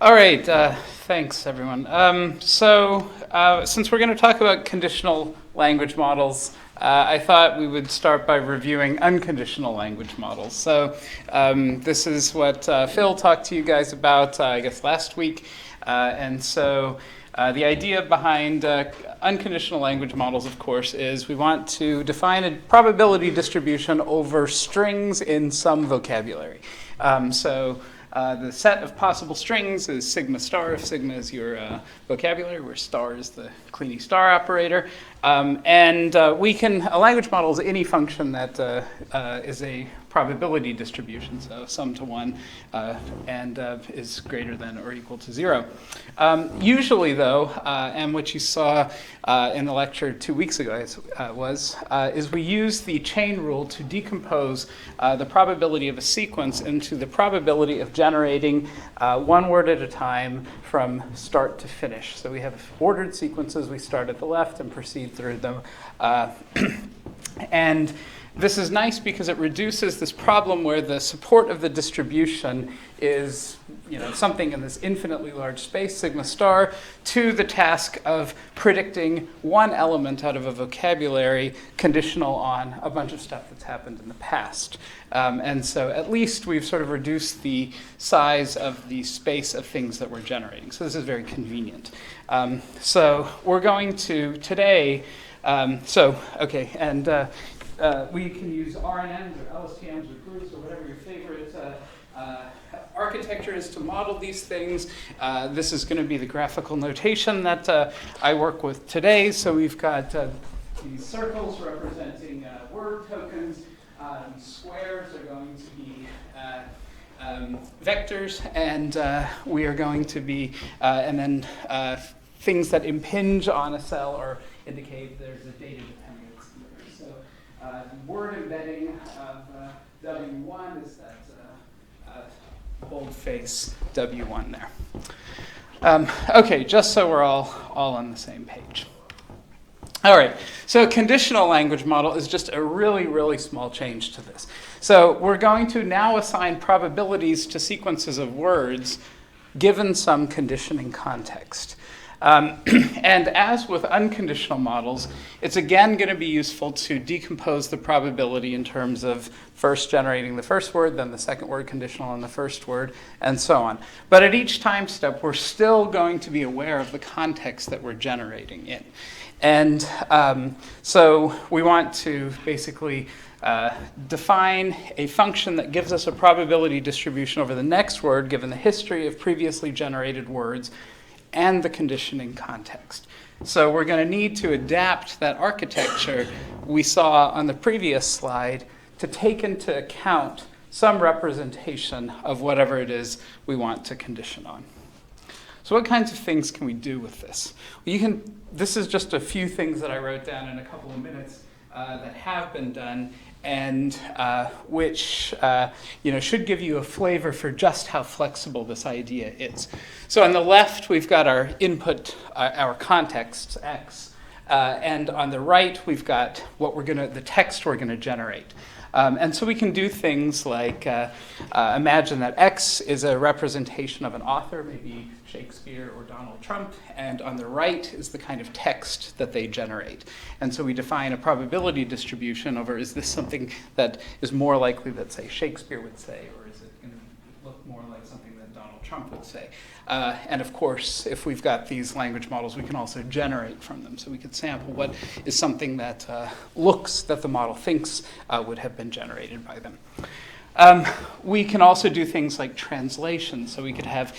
All right, thanks everyone. Since we're going to talk about conditional language models, I thought we would start by reviewing unconditional language models. So this is what Phil talked to you guys about, I guess, last week. The idea behind unconditional language models, of course, is we want to define a probability distribution over strings in some vocabulary. The set of possible strings is sigma star, if sigma is your vocabulary, where star is the Kleene star operator. A language model is any function that is a probability distribution, so sum to 1 is greater than or equal to 0. Usually, though, and what you saw in the lecture 2 weeks ago is we use the chain rule to decompose the probability of a sequence into the probability of generating one word at a time from start to finish. So we have ordered sequences. We start at the left and proceed through them. And this is nice because it reduces this problem where the support of the distribution is something in this infinitely large space, sigma star, to the task of predicting one element out of a vocabulary conditional on a bunch of stuff that's happened in the past. So at least we've sort of reduced the size of the space of things that we're generating. So this is very convenient. So we're going to today, we can use RNNs or LSTMs or groups or whatever your favorite architecture is to model these things. This is going to be the graphical notation that I work with today. So we've got these circles representing word tokens. Squares are going to be vectors, and we are going to be, things that impinge on a cell or indicate there's a data dependence here. So the word embedding of W1 is that boldface W1 there. Just so we're all on the same page. All right, so a conditional language model is just a really, really small change to this. So we're going to now assign probabilities to sequences of words given some conditioning context. And as with unconditional models, it's again going to be useful to decompose the probability in terms of first generating the first word, then the second word conditional on the first word, and so on. But at each time step, we're still going to be aware of the context that we're generating in. And so we want to basically define a function that gives us a probability distribution over the next word, given the history of previously generated words and the conditioning context. So we're going to need to adapt that architecture we saw on the previous slide to take into account some representation of whatever it is we want to condition on. So what kinds of things can we do with this? Well, this is just a few things that I wrote down in a couple of minutes that have been done, and which should give you a flavor for just how flexible this idea is. So on the left, we've got our input, our context, X, and on the right, we've got the text we're going to generate. And so we can do things like imagine that X is a representation of an author, maybe Shakespeare or Donald Trump, and on the right is the kind of text that they generate. And so we define a probability distribution over, is this something that is more likely that, say, Shakespeare would say, or is it going to look more like something that Donald Trump would say? And of course, if we've got these language models, we can also generate from them. So we could sample what is something that that the model thinks would have been generated by them. We can also do things like translation. So we could have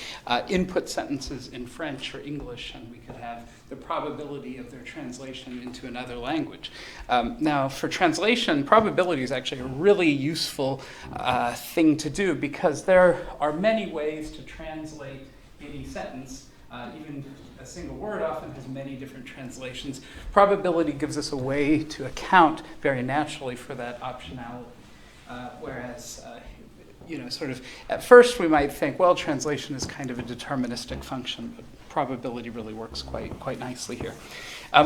input sentences in French or English, and we could have the probability of their translation into another language. Now, for translation, probability is actually a really useful thing to do because there are many ways to translate any sentence. Even a single word often has many different translations. Probability gives us a way to account very naturally for that optionality. Whereas, sort of at first we might think, well, translation is kind of a deterministic function, but probability really works quite nicely here.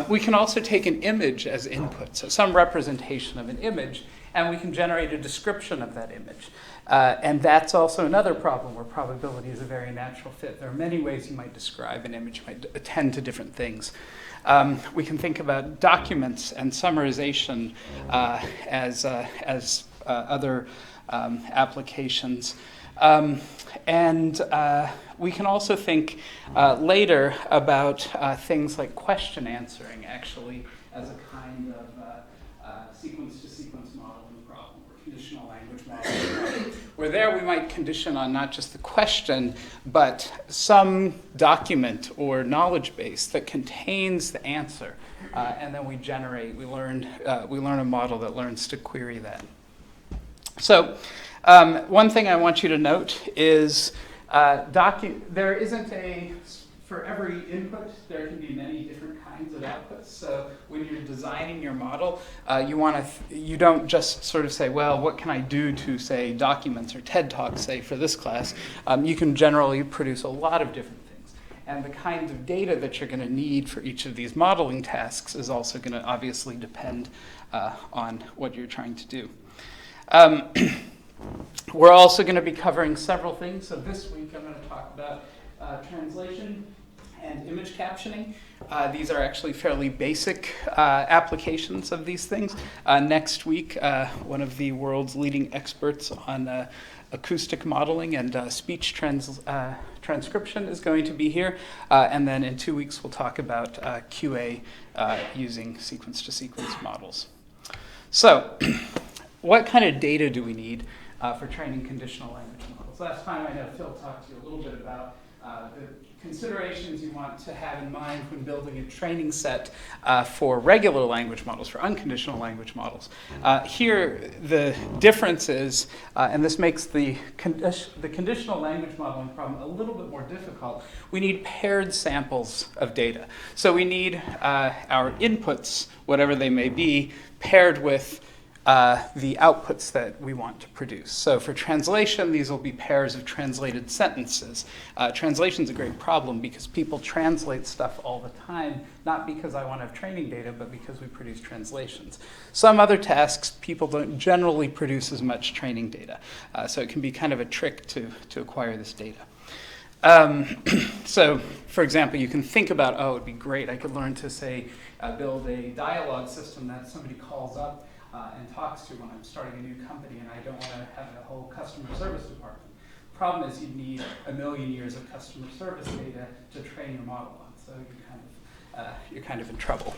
We can also take an image as input, so some representation of an image, and we can generate a description of that image. And that's also another problem where probability is a very natural fit. There are many ways you might describe an image, you might attend to different things. We can think about documents and summarization as other applications. And we can also think later about things like question answering, actually, as a kind of sequence-to-sequence modeling problem, or conditional language modeling, where there we might condition on not just the question, but some document or knowledge base that contains the answer. And then we learn a model that learns to query that. So one thing I want you to note is there isn't for every input, there can be many different kinds of outputs. So when you're designing your model, you don't just sort of say, well, what can I do to, say, documents or TED Talks, say, for this class? You can generally produce a lot of different things. And the kinds of data that you're going to need for each of these modeling tasks is also going to obviously depend on what you're trying to do. We're also going to be covering several things. So this week I'm going to talk about translation and image captioning. These are actually fairly basic applications of these things. Next week, one of the world's leading experts on acoustic modeling and speech transcription is going to be here. And then in 2 weeks, we'll talk about QA using sequence-to-sequence models. So what kind of data do we need for training conditional language models? Last time I know Phil talked to you a little bit about the considerations you want to have in mind when building a training set for regular language models, for unconditional language models. Here, the difference is, and this makes the conditional language modeling problem a little bit more difficult, we need paired samples of data. So we need our inputs, whatever they may be, paired with the outputs that we want to produce. So for translation, these will be pairs of translated sentences. Translation's a great problem because people translate stuff all the time, not because I want to have training data, but because we produce translations. Some other tasks, people don't generally produce as much training data. So it can be kind of a trick to acquire this data. So, for example, you can think about, oh, it'd be great, I could learn to, say, build a dialogue system that somebody calls up and talks to when I'm starting a new company and I don't want to have a whole customer service department. Problem is you need 1 million years of customer service data to train your model on, so you're kind of in trouble.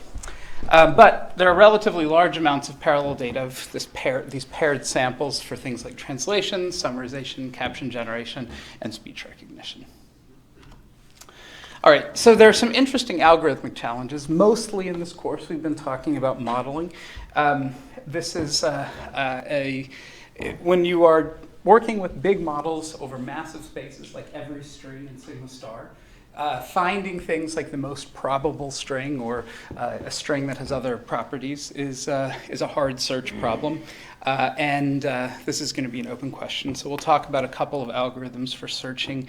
But there are relatively large amounts of parallel data of these paired samples for things like translation, summarization, caption generation, and speech recognition. All right, so there are some interesting algorithmic challenges. Mostly in this course, we've been talking about modeling. This is when you are working with big models over massive spaces, like every string in sigma star, finding things like the most probable string or a string that has other properties is a hard search problem. And this is going to be an open question. So we'll talk about a couple of algorithms for searching,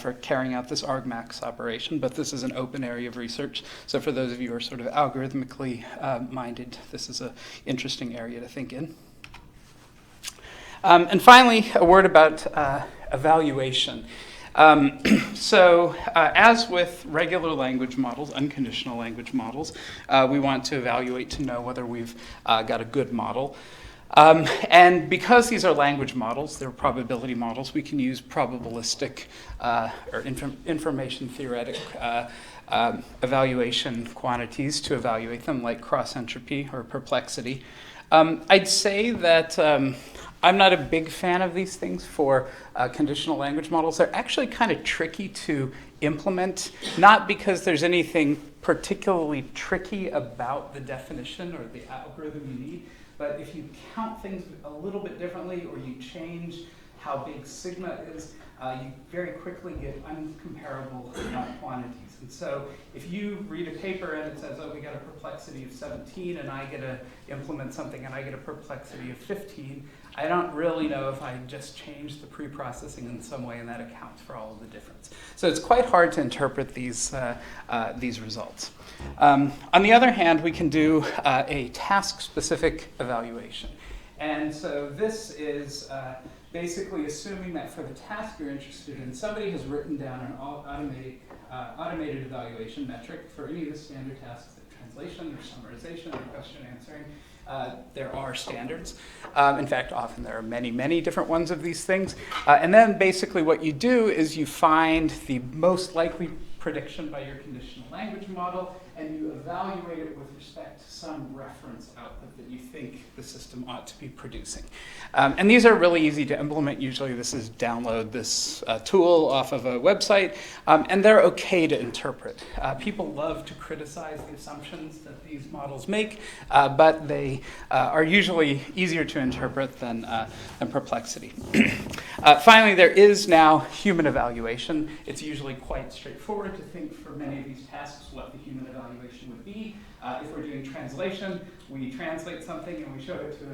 for carrying out this argmax operation. But this is an open area of research. So for those of you who are sort of algorithmically minded, this is an interesting area to think in. And finally, a word about evaluation. As with regular language models, unconditional language models, we want to evaluate to know whether we've got a good model. And because these are language models, they're probability models, we can use probabilistic or information theoretic evaluation quantities to evaluate them, like cross-entropy or perplexity. I'd say that I'm not a big fan of these things for conditional language models. They're actually kind of tricky to implement, not because there's anything particularly tricky about the definition or the algorithm you need, but if you count things a little bit differently or you change how big sigma is, you very quickly get uncomparable quantities. And so if you read a paper and it says, oh, we got a perplexity of 17, and I get to implement something and I get a perplexity of 15, I don't really know if I just changed the pre-processing in some way and that accounts for all of the difference. So it's quite hard to interpret these results. On the other hand, we can do a task-specific evaluation. And so this is basically assuming that for the task you're interested in, somebody has written down an automated evaluation metric for any of the standard tasks, like translation or summarization or question answering. There are standards. In fact, often there are many, many different ones of these things. And then basically what you do is you find the most likely prediction by your conditional language model, and you evaluate it with respect to some reference output that you think the system ought to be producing. And these are really easy to implement. Usually this is download this tool off of a website, and they're okay to interpret. People love to criticize the assumptions that these models make, but they are usually easier to interpret than Perplexity. Finally, there is now human evaluation. It's usually quite straightforward to think for many of these tasks what the human evaluation would be. If we're doing translation, we translate something and we show it to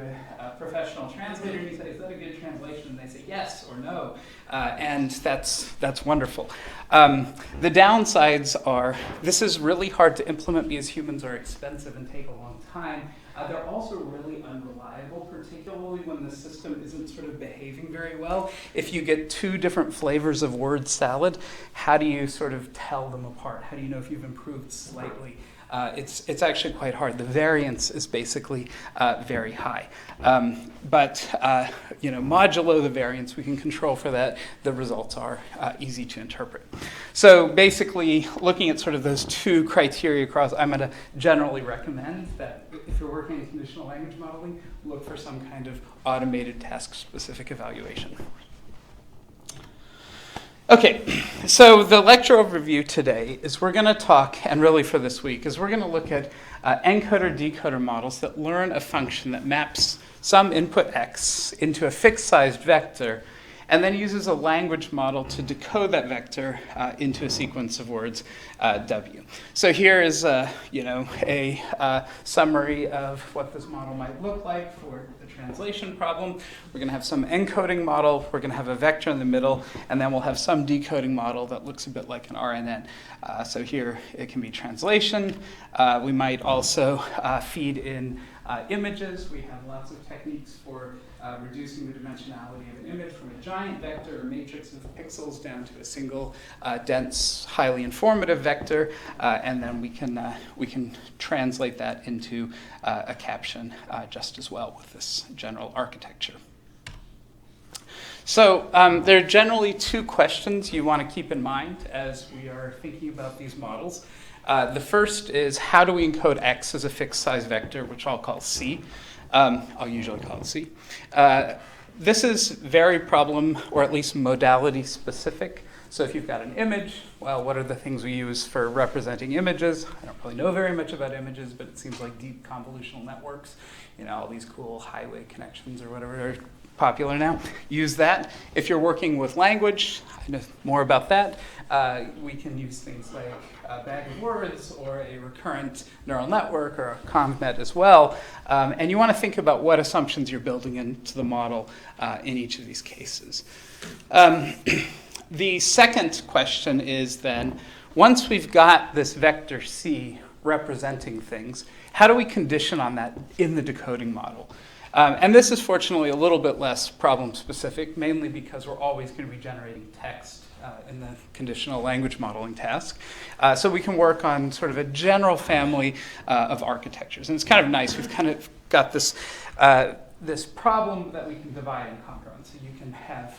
a professional translator and you say, is that a good translation? And they say yes or no, and that's wonderful. The downsides are this is really hard to implement because humans are expensive and take a long time. They're also really unreliable, particularly when the system isn't sort of behaving very well. If you get two different flavors of word salad, how do you sort of tell them apart? How do you know if you've improved slightly? It's actually quite hard. The variance is basically very high. But modulo the variance, we can control for that. The results are easy to interpret. So basically, looking at sort of those two criteria across, I'm going to generally recommend that if you're working in conditional language modeling, look for some kind of automated task-specific evaluation. Okay, so the lecture overview today is we're going to talk, and really for this week, is we're going to look at encoder-decoder models that learn a function that maps some input x into a fixed-sized vector and then uses a language model to decode that vector into a sequence of words, W. So here is a summary of what this model might look like for the translation problem. We're going to have some encoding model, we're going to have a vector in the middle, and then we'll have some decoding model that looks a bit like an RNN. So here it can be translation. We might also feed in images. We have lots of techniques for reducing the dimensionality of an image from a giant vector or matrix of pixels down to a single dense, highly informative vector, and then we can translate that into a caption just as well with this general architecture. So there are generally two questions you want to keep in mind as we are thinking about these models. The first is, how do we encode x as a fixed size vector, which I'll call C. I'll usually call it C. This is very problem, or at least modality specific. So if you've got an image, well, what are the things we use for representing images? I don't really know very much about images, but it seems like deep convolutional networks, all these cool highway connections or whatever are popular now. Use that. If you're working with language, I know more about that. We can use things like a bag of words or a recurrent neural network or a convnet as well. And you want to think about what assumptions you're building into the model in each of these cases. The second question is then, once we've got this vector C representing things, how do we condition on that in the decoding model? And this is fortunately a little bit less problem specific, mainly because we're always going to be generating text in the conditional language modeling task. So we can work on sort of a general family of architectures. And it's kind of nice. We've kind of got this, this problem that we can divide and conquer on. So you can have,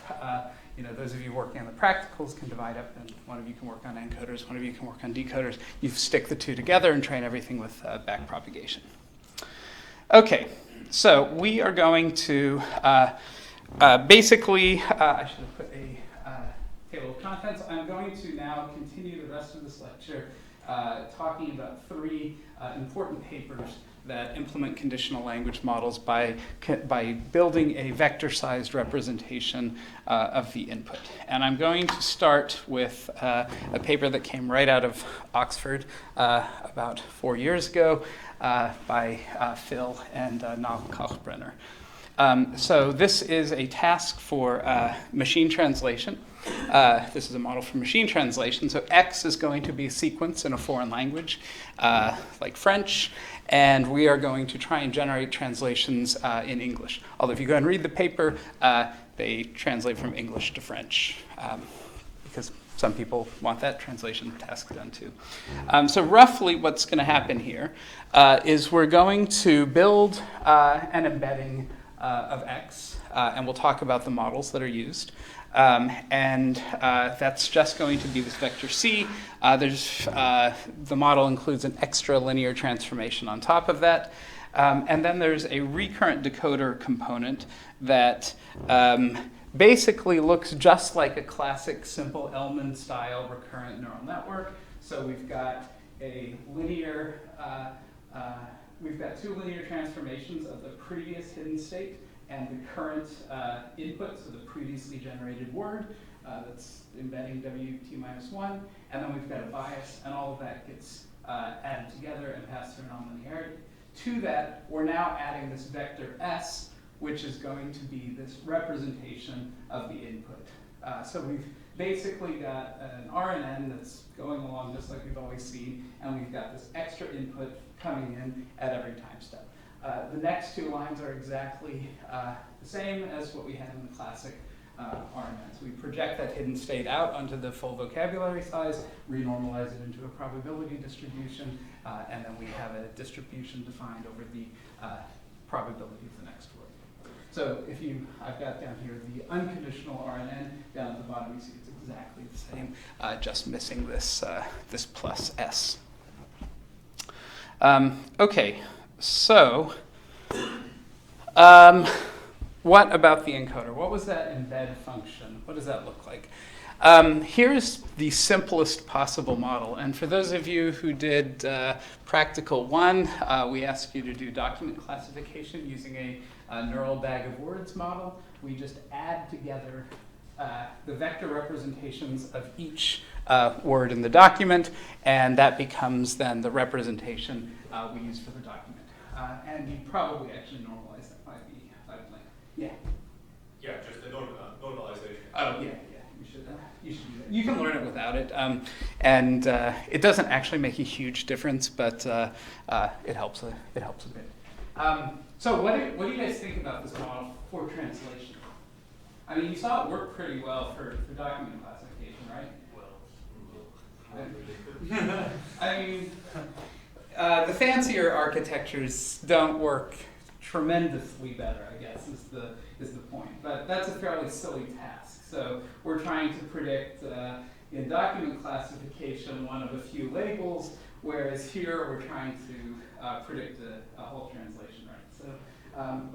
those of you working on the practicals can divide up, and one of you can work on encoders, one of you can work on decoders. You stick the two together and train everything with backpropagation. Okay. So we are going to basically, I should have put a table of contents. I'm going to now continue the rest of this lecture talking about three important papers that implement conditional language models by building a vector-sized representation of the input. And I'm going to start with a paper that came right out of Oxford about 4 years ago by Phil and Kalchbrenner. So this is a task for machine translation. This is a model for machine translation. So X is going to be a sequence in a foreign language, like French, and we are going to try and generate translations in English. Although if you go and read the paper, they translate from English to French, because some people want that translation task done too. So roughly what's going to happen here is we're going to build an embedding of X, and we'll talk about the models that are used. That's just going to be this vector C. The model includes an extra linear transformation on top of that. And then there's a recurrent decoder component that basically looks just like a classic simple Elman style recurrent neural network. So we've got a linear, we've got two linear transformations of the previous hidden state and the current input, so the previously generated word that's embedding WT-1. And then we've got a bias, and all of that gets added together and passed through nonlinearity. To that, we're now adding this vector S, which is going to be this representation of the input. So we've basically got an RNN that's going along just like we've always seen, and we've got this extra input coming in at every time step. The next two lines are exactly the same as what we had in the classic RNN. So we project that hidden state out onto the full vocabulary size, renormalize it into a probability distribution, and then we have a distribution defined over the probability of the next word. So if I've got down here the unconditional RNN, down at the bottom you see it's exactly the same, just missing this, this plus S. Okay, so what about the encoder? What was that embed function? What does that look like? Here's the simplest possible model. And for those of you who did Practical 1, we asked you to do document classification using a neural bag of words model. We just add together the vector representations of each word in the document, and that becomes then the representation we use for the document. And you probably actually normalize that by blank. Yeah? Yeah, just the normalization. Oh, yeah. You should do that. You can learn it without it, and it doesn't actually make a huge difference, but it helps a bit. So what do you guys think about this model for translation? I mean, you saw it work pretty well for document classification, right? Well, I mean, the fancier architectures don't work tremendously better, I guess, is the point. But that's a fairly silly task. So we're trying to predict in document classification one of a few labels, whereas here we're trying to predict a whole translation, right? So,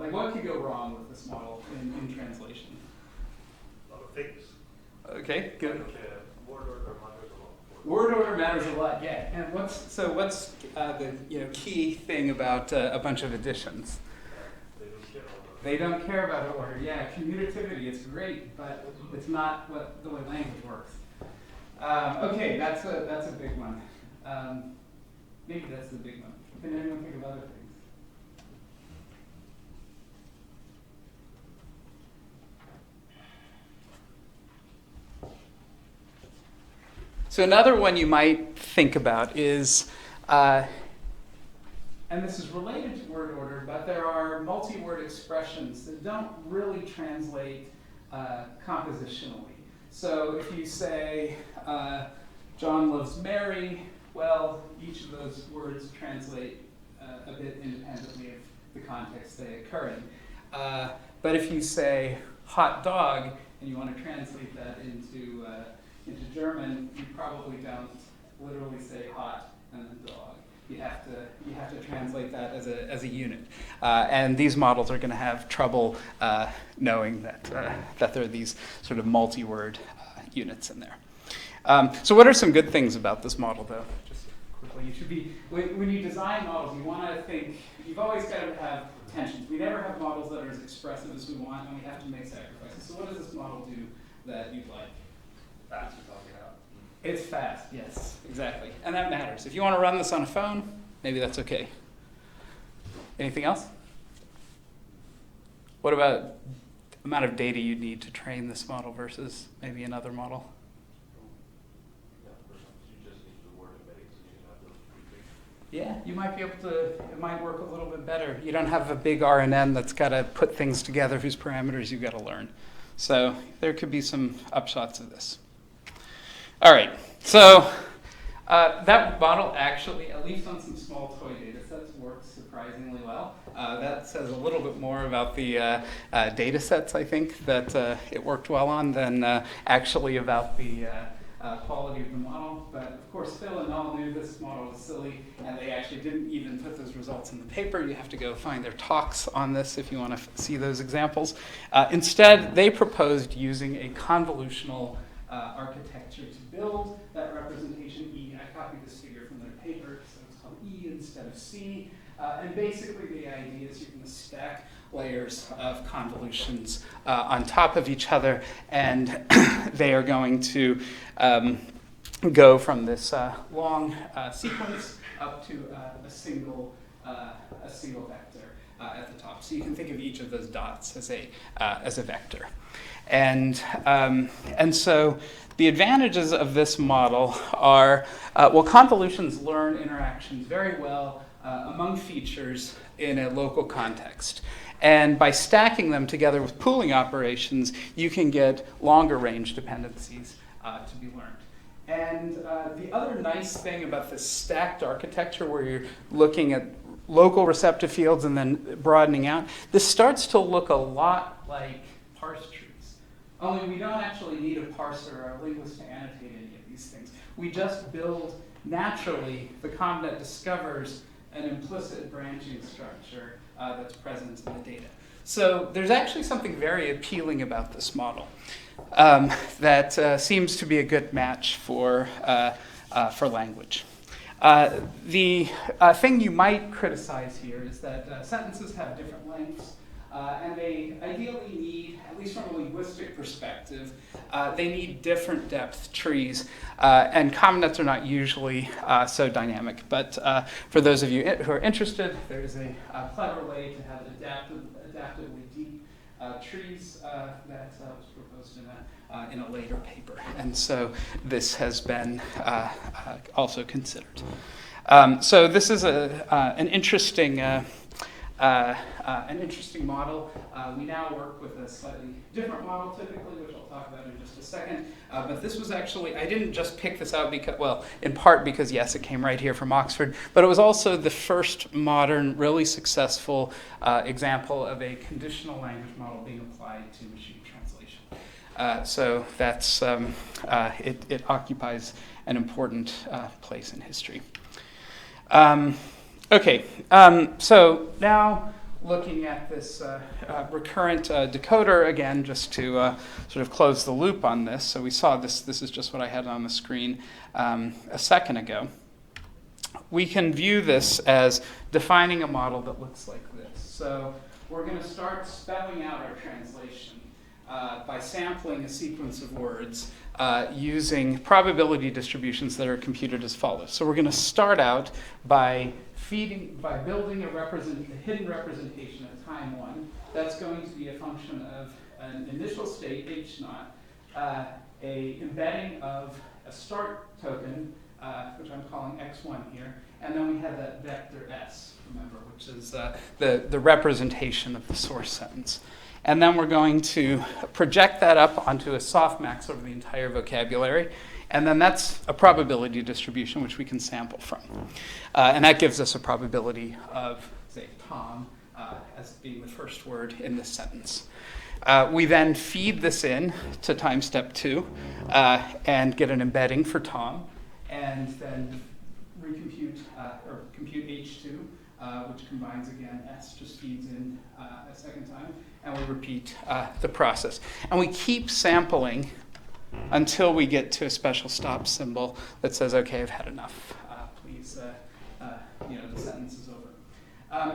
like, what could go wrong with this model in translation? a lot of things. Okay, good. Word order matters a lot. Word order matters a lot, yeah. And what's the key thing about a bunch of additions? They don't care about They don't care about order. Yeah, commutativity, it's great, but it's not the way language works. Okay, that's a big one. Maybe that's the big one. Can anyone think of other things? So another one you might think about is, and this is related to word order, but there are multi-word expressions that don't really translate compositionally. So if you say, John loves Mary, well, each of those words translate a bit independently of the context they occur in. But if you say hot dog, and you want to translate that into German, you probably don't literally say hot and then dog. You have to translate that as a unit, and these models are going to have trouble knowing that there are these sort of multi-word units in there. So what are some good things about this model, though? Just quickly, you should be when you design models, you want to think. You've always got to have tensions. We never have models that are as expressive as we want, and we have to make sacrifices. So what does this model do that you'd like? fast you're talking about. It's fast, yes, exactly. And that matters. If you want to run this on a phone, maybe that's okay. Anything else? What about amount of data you need to train this model versus maybe another model? Yeah, you might be able to, it might work a little bit better. You don't have a big RNN that's got to put things together whose parameters you've got to learn. So there could be some upshots of this. All right, so that model actually, at least on some small toy data sets, works surprisingly well. That says a little bit more about the data sets, I think, that it worked well on than actually about the quality of the model. But of course, Phil and all knew this model was silly, and they actually didn't even put those results in the paper. You have to go find their talks on this if you want to see those examples. Instead, they proposed using a convolutional architecture to build that representation E. I copied this figure from their paper, so it's called E instead of C. And basically the idea is you're going to stack layers of convolutions on top of each other, and they are going to go from this long sequence up to a single vector at the top. So you can think of each of those dots as a vector. And so the advantages of this model are, well, convolutions learn interactions very well among features in a local context. And by stacking them together with pooling operations, you can get longer range dependencies to be learned. And the other nice thing about this stacked architecture where you're looking at local receptive fields and then broadening out, this starts to look a lot like parse trees. Only we don't actually need a parser or a linguist to annotate any of these things. We just build naturally, the COMNet discovers an implicit branching structure that's present in the data. So there's actually something very appealing about this model that seems to be a good match for language. The thing you might criticize here is that sentences have different lengths, and they ideally need, at least from a linguistic perspective, they need different depth trees, and COMNets are not usually so dynamic. But for those of you who are interested, there's a clever way to have adaptively deep trees that was proposed in a later paper. And so this has been also considered. So this is an interesting model. We now work with a slightly different model typically, which I'll talk about in just a second. But this was actually, I didn't just pick this out because, well, in part because, yes, it came right here from Oxford, but it was also the first modern, really successful example of a conditional language model being applied to machine translation. So that's, it occupies an important place in history. Okay, so now looking at this recurrent decoder again, just to sort of close the loop on this. So we saw this is just what I had on the screen a second ago. We can view this as defining a model that looks like this. So we're going to start spelling out our translation by sampling a sequence of words using probability distributions that are computed as follows. So we're going to start out by building a hidden representation at time 1. That's going to be a function of an initial state, h naught, a embedding of a start token, which I'm calling x1 here, and then we have that vector s, remember, which is the representation of the source sentence. And then we're going to project that up onto a softmax over the entire vocabulary. And then that's a probability distribution, which we can sample from. And that gives us a probability of, say, Tom as being the first word in this sentence. We then feed this in to time step 2 and get an embedding for Tom, and then recompute or compute H2, which combines again, S just feeds in a second time, and we repeat the process. And we keep sampling until we get to a special stop symbol that says, okay, I've had enough. Please, the sentence is over.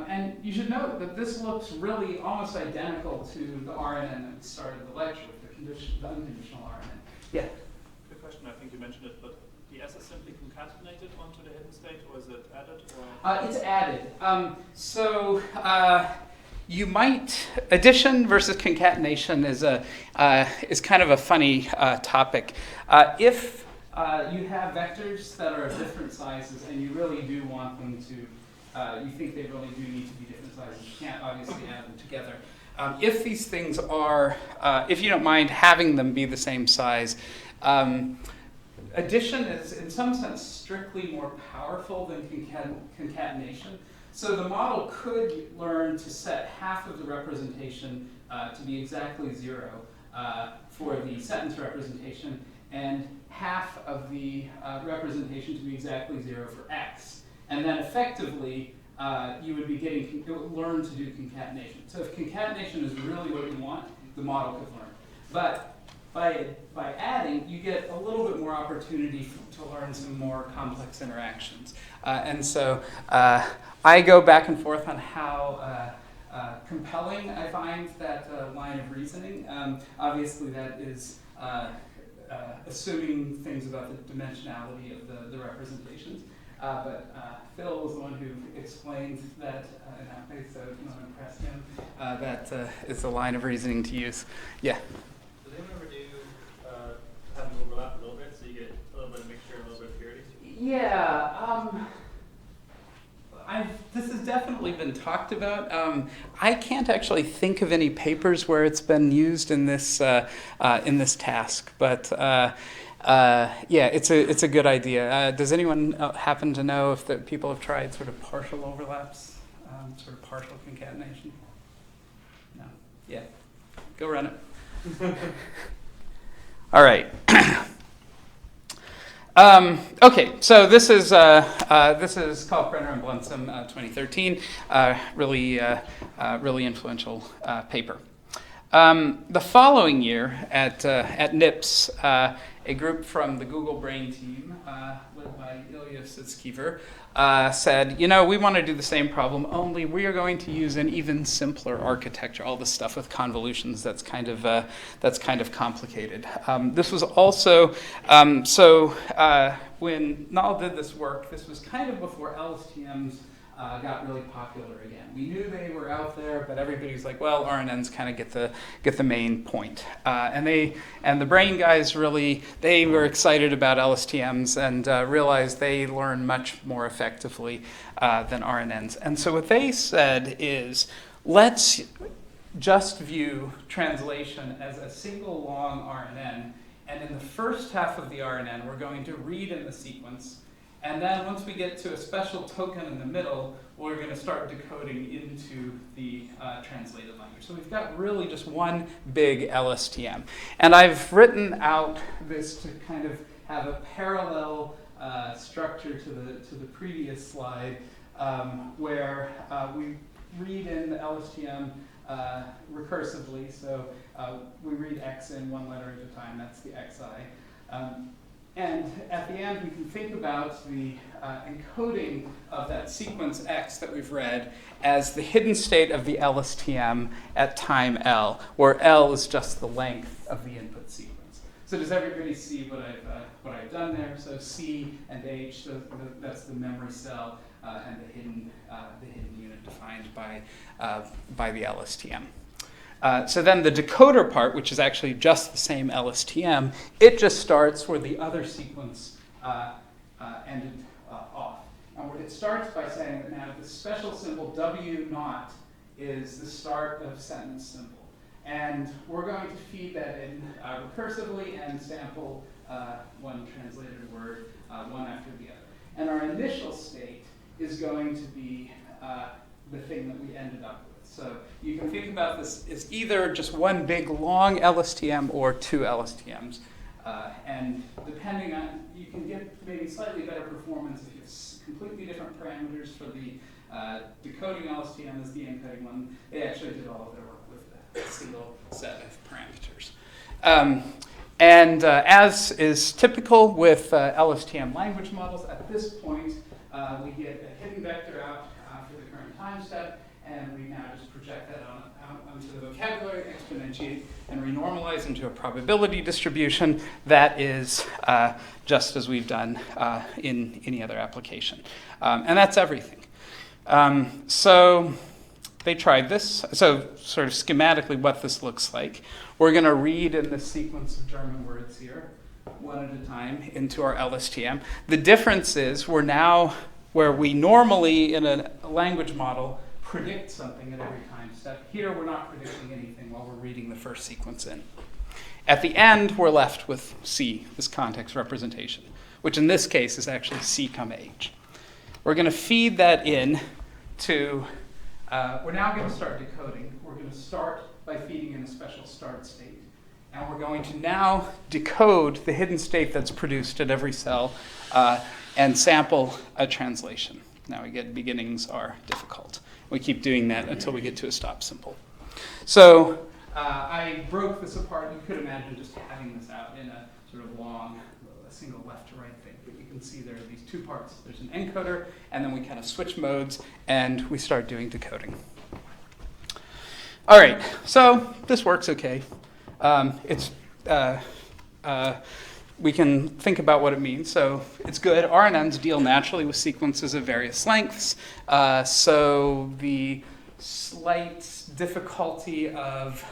And you should note that this looks really almost identical to the RNN that started the lecture with the unconditional RNN. Yeah? The question, I think you mentioned it, but the S is simply concatenated onto the hidden state, or is it added? Or? It's added. you might, addition versus concatenation is kind of a funny topic. If you have vectors that are of different sizes and you really do want them to, you think they really do need to be different sizes, you can't obviously add them together. If these things are, if you don't mind having them be the same size, addition is in some sense strictly more powerful than concatenation. So the model could learn to set half of the representation to be exactly 0 for the sentence representation, and half of the representation to be exactly 0 for X. And then effectively, you would be getting, it would learn to do concatenation. So if concatenation is really what you want, the model could learn. But by adding, you get a little bit more opportunity to learn some more complex interactions. And so I go back and forth on how compelling I find that line of reasoning. Obviously, that is assuming things about the dimensionality of the representations. But Phil was the one who explained that in that way, so I'm impressed him. That is a line of reasoning to use. Yeah? Does anyone ever do have them overlap a little bit so you get a little bit of mixture and a little bit of purity? Yeah. This has definitely been talked about. I can't actually think of any papers where it's been used in this task, but yeah, it's a good idea. Does anyone happen to know if people have tried sort of partial overlaps, sort of partial concatenation? No. Yeah. Go run it. All right. Okay, so this is Kalchbrenner and Blunsom, 2013, really influential paper. The following year at NIPS, a group from the Google Brain team, led by Sutskever, said, we want to do the same problem, only we are going to use an even simpler architecture. All this stuff with convolutions, that's kind of complicated. This was also when Null did this work. This was kind of before LSTMs got really popular again. We knew they were out there, but everybody's like, well, RNNs kind of get the main point. And the brain guys they were excited about LSTMs and realized they learn much more effectively than RNNs. And so what they said is, let's just view translation as a single long RNN, and in the first half of the RNN, we're going to read in the sequence. And then once we get to a special token in the middle, we're going to start decoding into the translated language. So we've got really just one big LSTM. And I've written out this to kind of have a parallel structure to the previous slide, where we read in the LSTM recursively. So we read X in one letter at a time. That's the XI. And at the end, we can think about the encoding of that sequence X that we've read as the hidden state of the LSTM at time L, where L is just the length of the input sequence. So does everybody see what I've done there? So C and H, that's the memory cell, and the hidden unit defined by the LSTM. So then the decoder part, which is actually just the same LSTM, it just starts where the other sequence ended off. And it starts by saying that now the special symbol W0 is the start of sentence symbol. And we're going to feed that in recursively and sample one translated word, one after the other. And our initial state is going to be the thing that we ended up with. So you can think about this as either just one big long LSTM or two LSTMs. And depending on, you can get maybe slightly better performance if you have completely different parameters for the decoding LSTM as the encoding one. They actually did all of their work with a single set of parameters. And as is typical with LSTM language models, at this point, we get a hidden vector out for the current time step, and we now just project that out onto the vocabulary, exponentiate, and renormalize into a probability distribution that is just as we've done in any other application. And that's everything. So they tried this. So sort of schematically what this looks like. We're going to read in this sequence of German words here, one at a time, into our LSTM. The difference is we're now, where we normally in a language model predict something at every time step, here we're not predicting anything while we're reading the first sequence in. At the end, we're left with C, this context representation, which in this case is actually C, H. We're going to feed that in to, we're now going to start decoding. We're going to start by feeding in a special start state. And we're going to now decode the hidden state that's produced at every cell and sample a translation. Now we get beginnings are difficult. We keep doing that until we get to a stop symbol. So I broke this apart. You could imagine just having this out in a sort of long, a single left to right thing. But you can see there are these two parts. There's an encoder, and then we kind of switch modes, and we start doing decoding. All right, so this works okay. We can think about what it means. So it's good. RNNs deal naturally with sequences of various lengths. So the slight difficulty of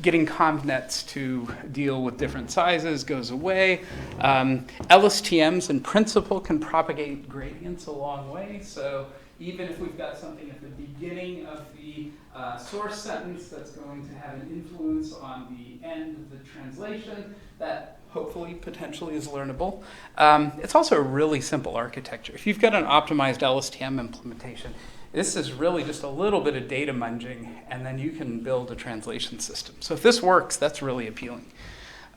getting convnets to deal with different sizes goes away. LSTMs in principle can propagate gradients a long way. So even if we've got something at the beginning of the source sentence that's going to have an influence on the end of the translation, that hopefully potentially is learnable. It's also a really simple architecture. If you've got an optimized LSTM implementation, this is really just a little bit of data munging, and then you can build a translation system. So if this works, that's really appealing.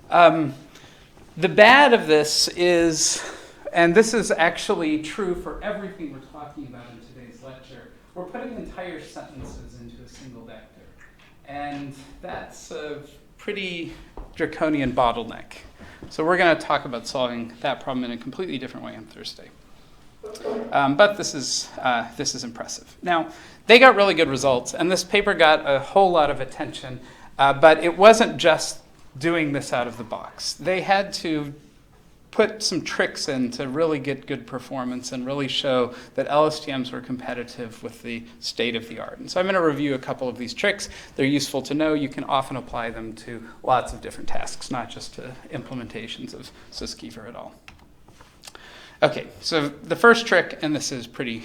The bad of this is, and this is actually true for everything we're talking about in today's lecture, we're putting entire sentences into a single vector. And that's a pretty draconian bottleneck. So we're going to talk about solving that problem in a completely different way on Thursday. But this is impressive. Now, they got really good results, and this paper got a whole lot of attention, but it wasn't just doing this out of the box. They had to put some tricks in to really get good performance and really show that LSTMs were competitive with the state of the art. And so I'm going to review a couple of these tricks. They're useful to know. You can often apply them to lots of different tasks, not just to implementations of Sutskever at all. Okay, so the first trick, and this is pretty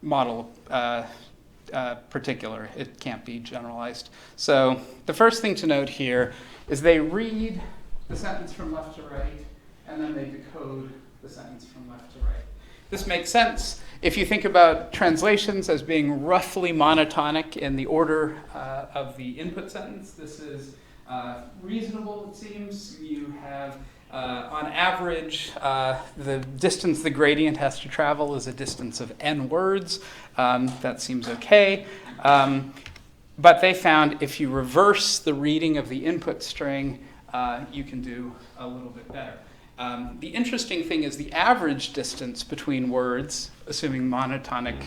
model particular. It can't be generalized. So the first thing to note here is they read the sentence from left to right, and then they decode the sentence from left to right. This makes sense. If you think about translations as being roughly monotonic in the order of the input sentence, this is reasonable, it seems. You have, on average, the distance the gradient has to travel is a distance of n words. That seems okay. But they found if you reverse the reading of the input string, you can do a little bit better. The interesting thing is the average distance between words, assuming monotonic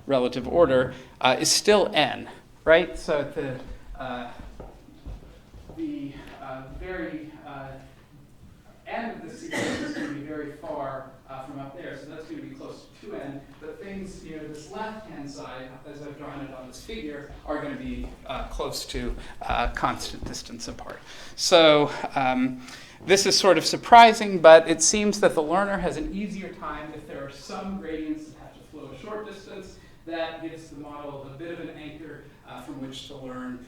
relative order, is still n, right? So at the very end of the sequence is going to be very far from up there, so that's going to be close to 2n. But things near this left-hand side, as I've drawn it on this figure, are going to be close to constant distance apart. So this is sort of surprising, but it seems that the learner has an easier time if there are some gradients that have to flow a short distance. That gives the model a bit of an anchor from which to learn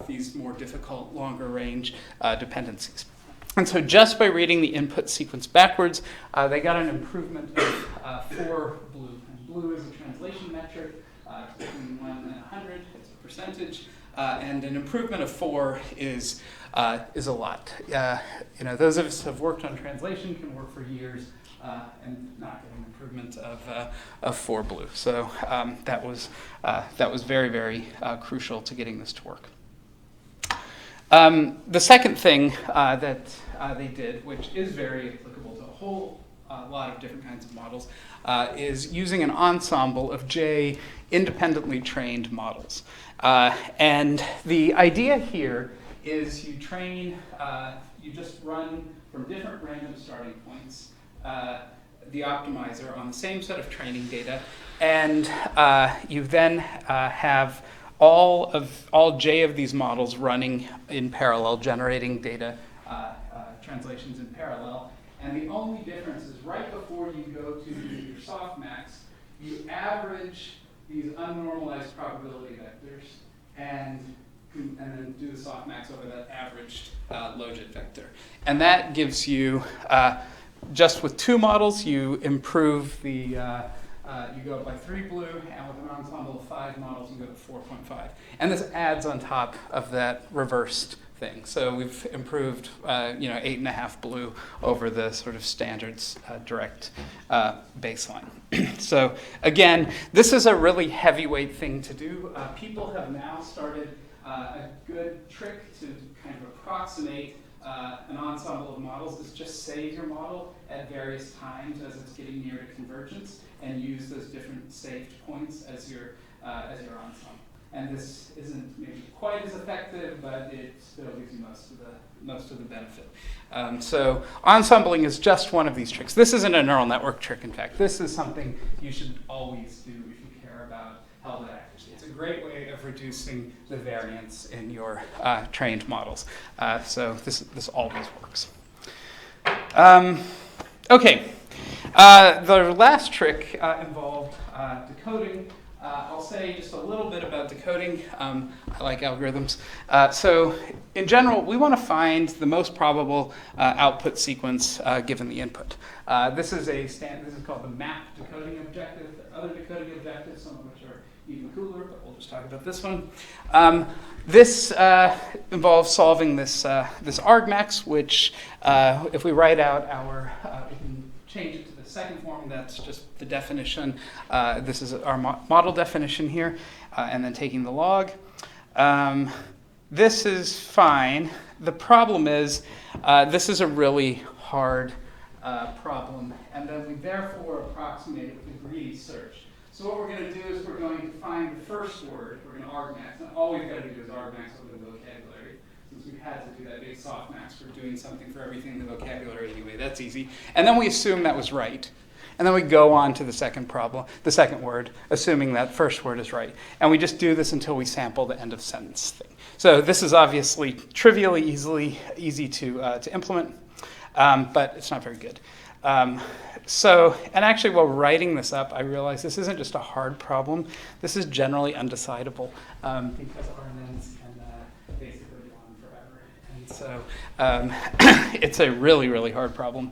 these more difficult, longer range dependencies. And so just by reading the input sequence backwards, they got an improvement of 4 blue. And blue is a translation metric. Between 1 and 100, it's a percentage. And an improvement of 4 is a lot. Those of us who have worked on translation can work for years and not get an improvement of 4 blue. So that was very, very crucial to getting this to work. The second thing that they did, which is very applicable to a whole lot of different kinds of models, is using an ensemble of J independently trained models. And the idea here is you train, you just run from different random starting points the optimizer on the same set of training data, and you then have all j of these models running in parallel, generating data translations in parallel. And the only difference is right before you go to your softmax, you average these unnormalized probability vectors and then do the softmax over that averaged logit vector. And that gives you, just with 2 models, you improve the, you go up by 3 blue, and with an ensemble of 5 models, you go to 4.5. And this adds on top of that reversed thing. So we've improved, 8.5 blue over the sort of standards direct baseline. So again, this is a really heavyweight thing to do. People have now started a good trick to kind of approximate an ensemble of models is just save your model at various times as it's getting near to convergence and use those different saved points as your ensemble. And this isn't maybe quite as effective, but it still gives you most of the benefit. So ensembling is just one of these tricks. This isn't a neural network trick, in fact. This is something you should always do if you care about held accuracy. It's a great way of reducing the variance in your trained models. So this always works. Okay. The last trick involved decoding. I'll say just a little bit about decoding. I like algorithms. So in general, we want to find the most probable output sequence given the input. This is called the map decoding objective. There are other decoding objectives, some of which are even cooler, but we'll just talk about this one. This involves solving this argmax, which if we write out we can change it to the second form. That's just the definition. This is our model definition here, and then taking the log. This is fine. The problem is this is a really hard problem, and then we therefore approximate it with a greedy search. So what we're going to do is we're going to find the first word. We're going to argmax, and all we've got to do is argmax over the vocabulary. Since we've had to do that big softmax, we're doing something for everything in the vocabulary anyway. That's easy. And then we assume that was right. And then we go on to the second problem, the second word, assuming that first word is right. And we just do this until we sample the end of sentence thing. So this is obviously trivially easy to implement, but it's not very good. And actually while writing this up, I realized this isn't just a hard problem. This is generally undecidable because RNNs can basically go on forever. And so it's a really, really hard problem.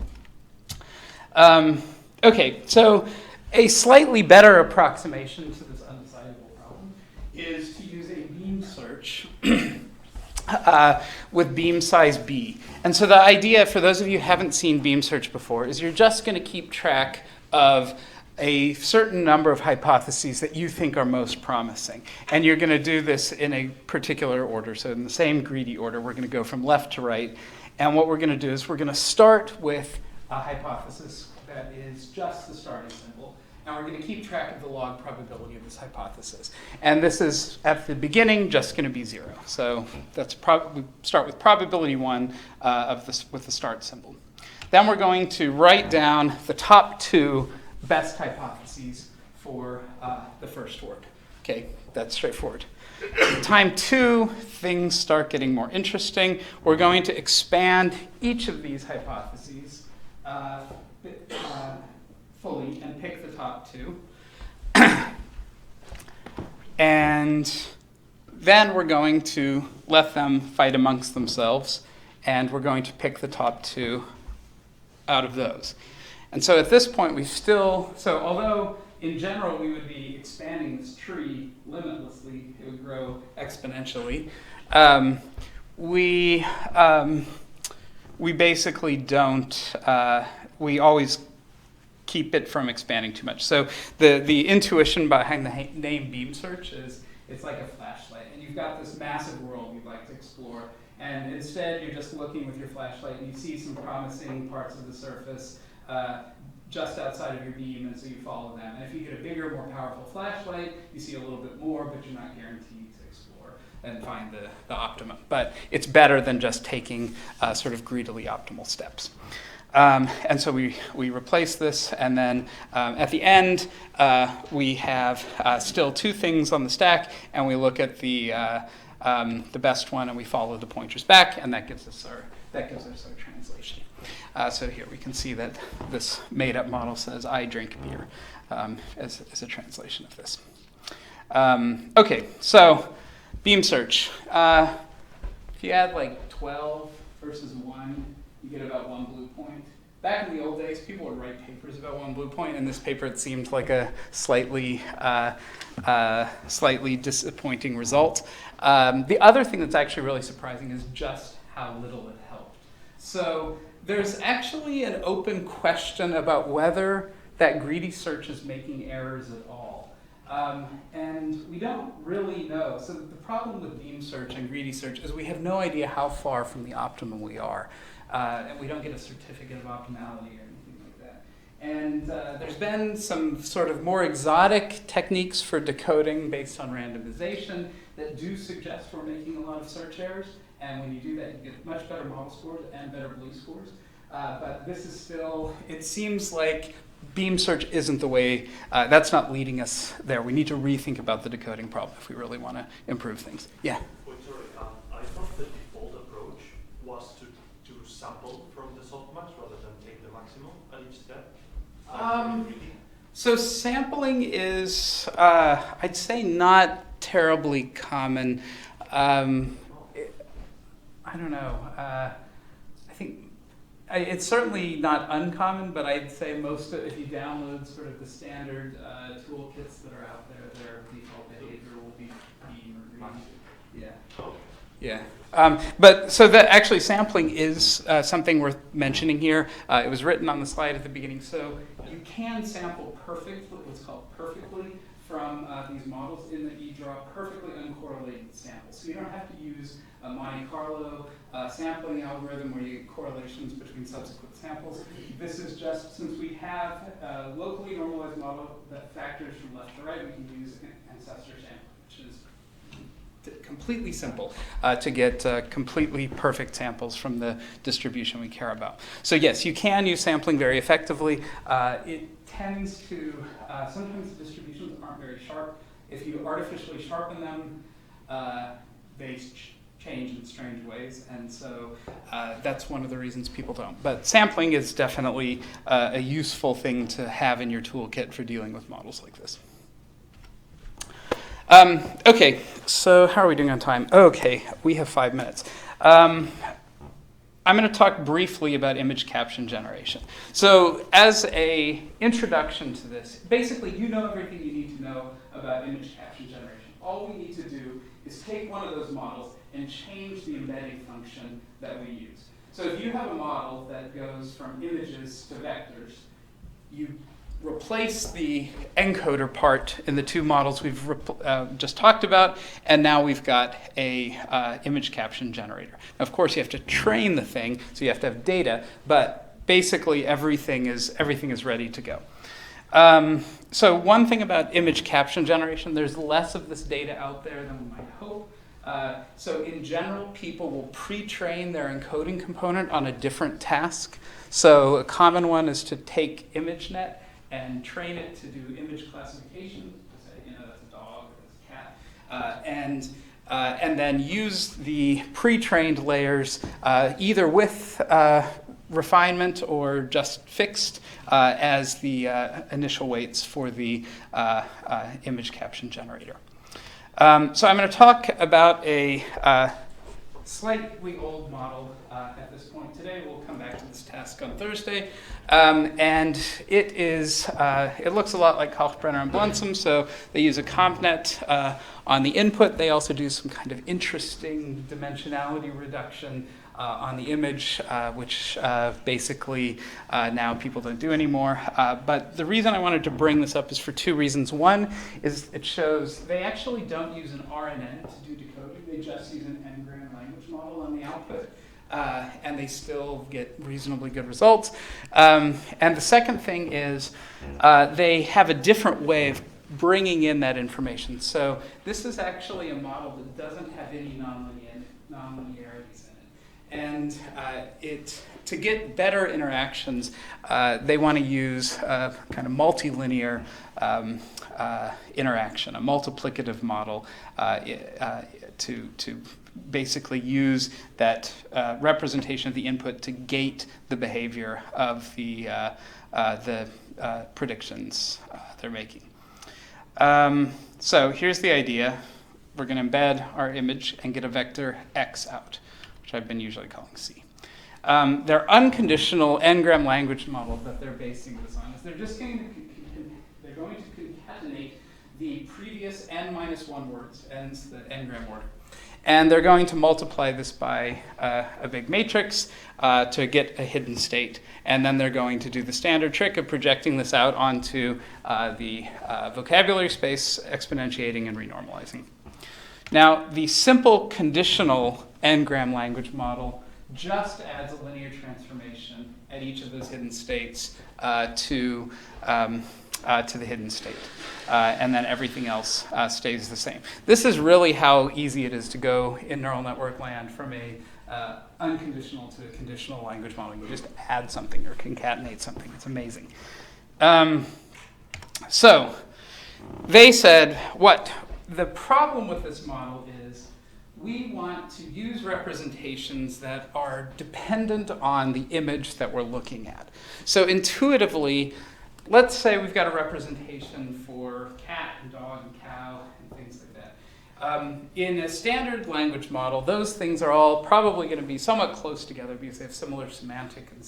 Okay, so a slightly better approximation to this undecidable problem is to use a beam search with beam size B. And so the idea, for those of you who haven't seen beam search before, is you're just going to keep track of a certain number of hypotheses that you think are most promising. And you're going to do this in a particular order. So in the same greedy order, we're going to go from left to right. And what we're going to do is we're going to start with a hypothesis that is just the starting symbol. And we're going to keep track of the log probability of this hypothesis. And this is, at the beginning, just going to be 0. So that's we start with probability 1 with the start symbol. Then we're going to write down the top 2 best hypotheses for the first word. Okay, that's straightforward. Time 2, things start getting more interesting. We're going to expand each of these hypotheses fully and pick the top 2. And then we're going to let them fight amongst themselves, and we're going to pick the top 2 out of those. And so at this point, although in general we would be expanding this tree limitlessly, it would grow exponentially, we basically don't, we always keep it from expanding too much. So the intuition behind the name beam search is it's like a flashlight, and you've got this massive world you'd like to explore, and instead you're just looking with your flashlight and you see some promising parts of the surface just outside of your beam, and so you follow them. And if you get a bigger, more powerful flashlight, you see a little bit more, but you're not guaranteed to explore and find the optimum. But it's better than just taking sort of greedily optimal steps. And so we replace this, and then at the end, we have still two things on the stack, and we look at the best one, and we follow the pointers back, and that gives us our translation. So here we can see that this made-up model says, "I drink beer," as a translation of this. Okay, so beam search. If you add like 12 versus 1, you get about 1 blue point. Back in the old days, people would write papers about 1 blue point. In this paper, it seemed like a slightly disappointing result. The other thing that's actually really surprising is just how little it helped. So there's actually an open question about whether that greedy search is making errors at all. And we don't really know. So the problem with beam search and greedy search is we have no idea how far from the optimum we are. And we don't get a certificate of optimality or anything like that. And there's been some sort of more exotic techniques for decoding based on randomization that do suggest we're making a lot of search errors. And when you do that, you get much better model scores and better blue scores. But this is still, it seems like beam search isn't the way, that's not leading us there. We need to rethink about the decoding problem if we really want to improve things. Yeah? Wait, sorry, I thought the default approach was to sample from the softmax rather than take the maximum at each step. So sampling is, I'd say, not terribly common. I don't know. I think it's certainly not uncommon, but I'd say most of, if you download sort of the standard toolkits that are out there, their default behavior will be beam or greedy. Yeah. Yeah. But so that actually sampling is something worth mentioning here. It was written on the slide at the beginning. So you can sample perfectly, what's called perfectly, from these models in that you draw perfectly uncorrelated samples. So you don't have to use a Monte Carlo sampling algorithm where you get correlations between subsequent samples. This is just, since we have a locally normalized model that factors from left to right, we can use ancestor sampling, which is completely simple to get completely perfect samples from the distribution we care about. So yes, you can use sampling very effectively. It tends to, sometimes the distributions aren't very sharp. If you artificially sharpen them, they change in strange ways, and so that's one of the reasons people don't. But sampling is definitely a useful thing to have in your toolkit for dealing with models like this. Okay, so how are we doing on time? Okay, we have 5 minutes. I'm going to talk briefly about image caption generation. So as an introduction to this, basically you know everything you need to know about image caption generation. All we need to do is take one of those models and change the embedding function that we use. So if you have a model that goes from images to vectors, you replace the encoder part in the two models we've just talked about, and now we've got a image caption generator. Now, of course, you have to train the thing, so you have to have data, but basically everything is ready to go. So one thing about image caption generation, there's less of this data out there than we might hope. So in general, people will pre-train their encoding component on a different task. So a common one is to take ImageNet and train it to do image classification, to say, that's a dog or that's a cat, and then use the pre-trained layers either with refinement or just fixed as the initial weights for the image caption generator. So I'm going to talk about a slightly old model at this point today. We'll come back to this task on Thursday. And it looks a lot like Kalchbrenner and Blunsom, so they use a CompNet on the input. They also do some kind of interesting dimensionality reduction on the image, which basically now people don't do anymore. But the reason I wanted to bring this up is for 2 reasons. One is it shows they actually don't use an RNN to do decoding. They just use an n-gram language model on the output. And they still get reasonably good results. And the second thing is they have a different way of bringing in that information. So this is actually a model that doesn't have any nonlinearities in it. And to get better interactions, they want to use a kind of multilinear interaction, a multiplicative model to basically use that representation of the input to gate the behavior of the predictions they're making. So here's the idea. We're going to embed our image and get a vector x out, which I've been usually calling C. Their unconditional n-gram language model that they're basing this on is they're just going to concatenate the previous n-1 words, n's the n-gram order. And they're going to multiply this by a big matrix to get a hidden state. And then they're going to do the standard trick of projecting this out onto the vocabulary space, exponentiating and renormalizing. Now, the simple conditional n-gram language model just adds a linear transformation at each of those hidden states to the hidden state. And then everything else stays the same. This is really how easy it is to go in neural network land from a unconditional to a conditional language model. You just add something or concatenate something. It's amazing. So they said, what the problem with this model is we want to use representations that are dependent on the image that we're looking at. So intuitively, let's say we've got a representation for cat and dog and cow and things like that. In a standard language model, those things are all probably going to be somewhat close together because they have similar semantic and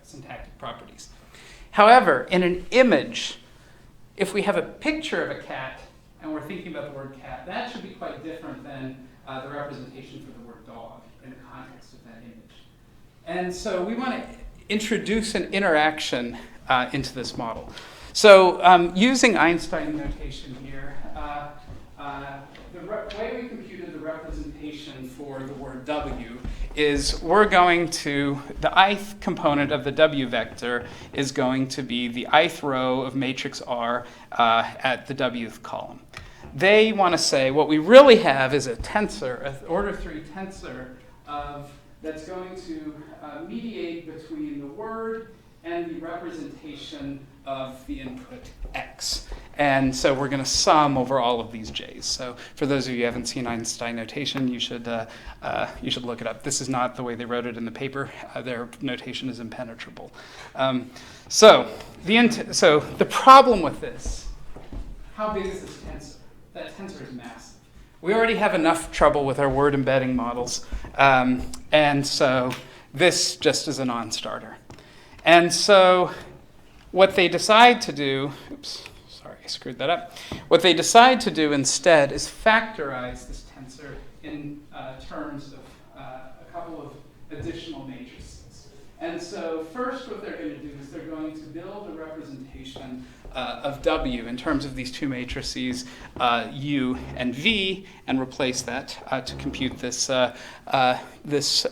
syntactic properties. However, in an image, if we have a picture of a cat and we're thinking about the word cat, that should be quite different than the representation for the word dog in the context of that image. And so we want to introduce an interaction into this model. So using Einstein notation here, the way we computed the representation for the word W is we're going to, the ith component of the W vector is going to be the ith row of matrix R at the Wth column. They want to say what we really have is a tensor, an order 3 tensor that's going to mediate between the word and the representation of the input x. And so we're going to sum over all of these j's. So for those of you who haven't seen Einstein notation, you should look it up. This is not the way they wrote it in the paper. Their notation is impenetrable. So the problem with this, how big is this tensor? That tensor is massive. We already have enough trouble with our word embedding models. And so this just is a non-starter. And so what they decide to do, oops, sorry, I screwed that up. What they decide to do instead is factorize this tensor in terms of a couple of additional matrices. And so first what they're going to do is they're going to build a representation of W in terms of these two matrices, U and V, and replace that to compute this, this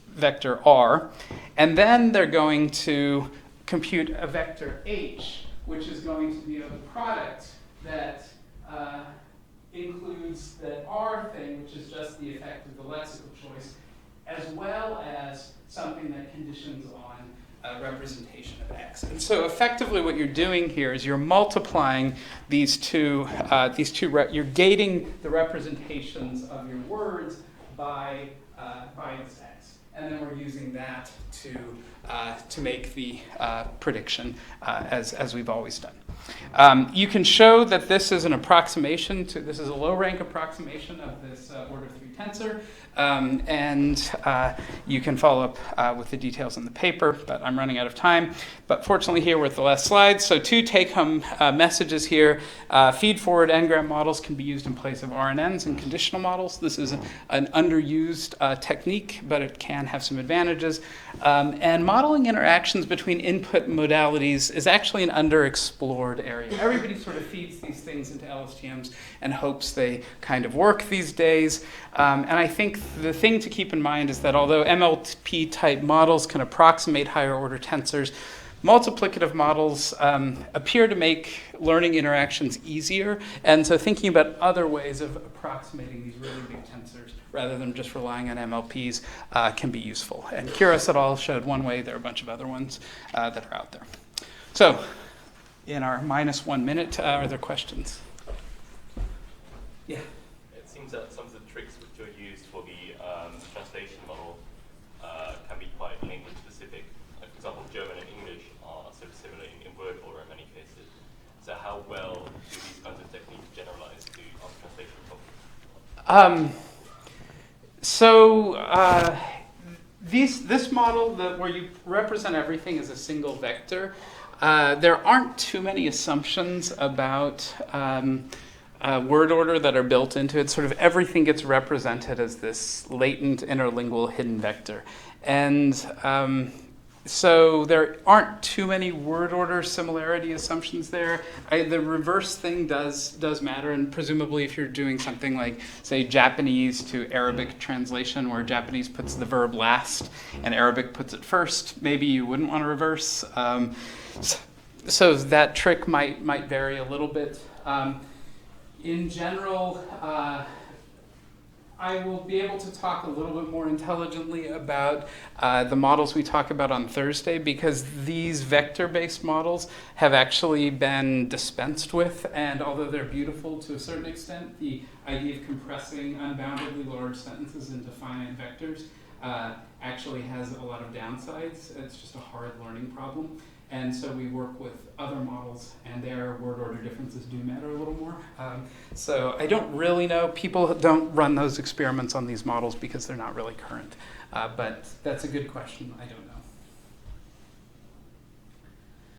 vector R. And then they're going to compute a vector H, which is going to be a product that includes the R thing, which is just the effect of the lexical choice, as well as something that conditions on representation of X. And so effectively what you're doing here is you're multiplying these two, you're gating the representations of your words by this X. And then we're using that to make the prediction as we've always done. You can show that this is an approximation this is a low rank approximation of this order 3 tensor. And you can follow up with the details in the paper, but I'm running out of time. But fortunately here we're at the last slide. So 2 take-home messages here. Feed-forward n-gram models can be used in place of RNNs and conditional models. This is an underused technique, but it can have some advantages. And modeling interactions between input modalities is actually an underexplored area. Everybody sort of feeds these things into LSTMs and hopes they kind of work these days. And I think the thing to keep in mind is that although MLP-type models can approximate higher order tensors, multiplicative models appear to make learning interactions easier, and so thinking about other ways of approximating these really big tensors rather than just relying on MLPs can be useful. And Kiros et al. Showed one way. There are a bunch of other ones that are out there. So in our -1 minute, are there questions? Yeah. It seems that some of the tricks which are used for the translation model can be quite language specific. Like, for example, German and English are sort of similar in word order in many cases. So how well do these kinds of techniques generalize to other translation problems? This model where you represent everything as a single vector, there aren't too many assumptions about word order that are built into it. Sort of everything gets represented as this latent interlingual hidden vector. And so there aren't too many word order similarity assumptions there. The reverse thing does matter, and presumably if you're doing something like, say, Japanese to Arabic translation, where Japanese puts the verb last and Arabic puts it first, maybe you wouldn't want to reverse. So that trick might vary a little bit. In general, I will be able to talk a little bit more intelligently about the models we talk about on Thursday, because these vector-based models have actually been dispensed with, and although they're beautiful to a certain extent, the idea of compressing unboundedly large sentences into finite vectors actually has a lot of downsides. It's just a hard learning problem. And so we work with other models, and their word order differences do matter a little more. So I don't really know. People don't run those experiments on these models because they're not really current. But that's a good question. I don't know.